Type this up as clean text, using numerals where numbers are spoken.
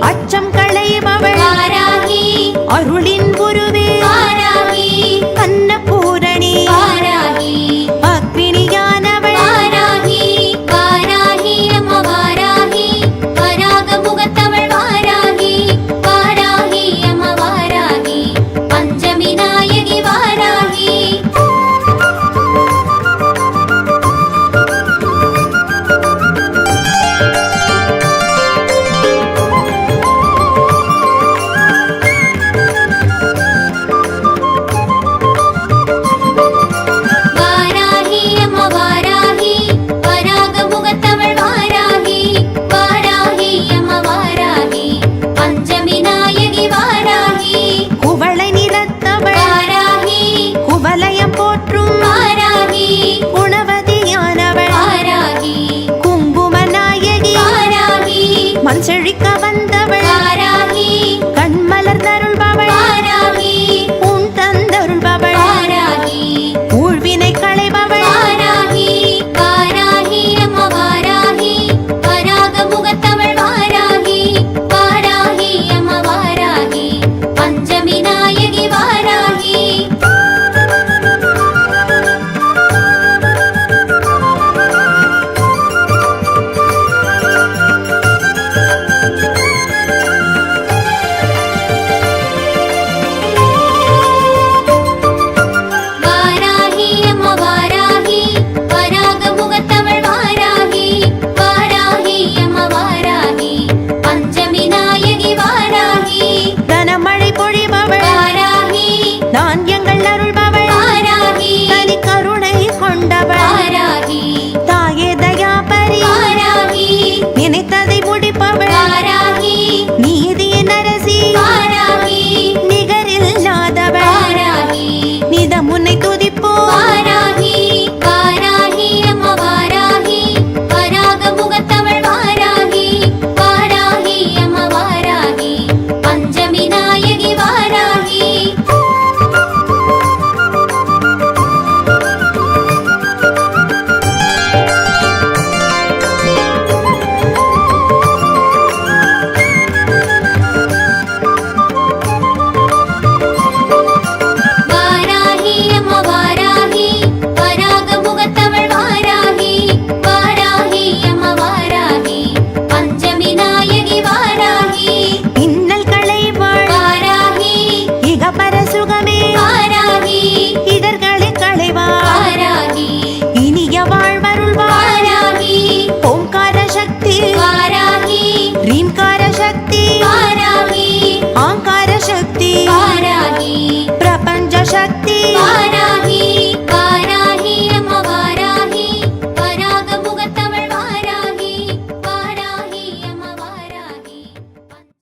அச்சம் களைபவள் வாராகி அருளின் குருவே வாராகி அன்னபூரணி வாராகி அக்னியானவள் வாராகி வாராகி அம்மா வாராகி வராக முகத்தவள் வாராகி வாராகி அம்மா வாராகி பஞ்சமி நாயகி வாராகி வாராகி அம்மா வாராகி வராக முகத்தவள் வாராகி வாராகி அம்மா வாராகி பஞ்சமி நாயகி வாராகி குவளை நிறத்தவள் வாராகி குவலயம் போற்றும் வாராகி குணவதியானவள் வாராகி குங்கும நாயகி வாராகி மண் செழிக்க வந்தவள் வாராகி கண்மலர் தருள்பவள் வாராகி உன் தந்தருள்பவள் வாராகி ஊழ்வினை களைபவள் வாராகி வாராகி அம்மா வாராகி வராக முகத்தவள் வாராகி வாராகி அம்மா வாராகி பஞ்சமி நாயகி வாராகி வாராகி அம்மா வாராகி வராக முகத்தவள் வாராகி வாராகி அம்மா வாராகி பஞ்சமி நாயகி வாராகி கனமழை பொழிபவள் வாராகி தானியங்கள் அருள்பவள் வாராகி தனி கருணை கொண்டவள் வாராகி தாயே தயாபரி வாராகி நினைத்தது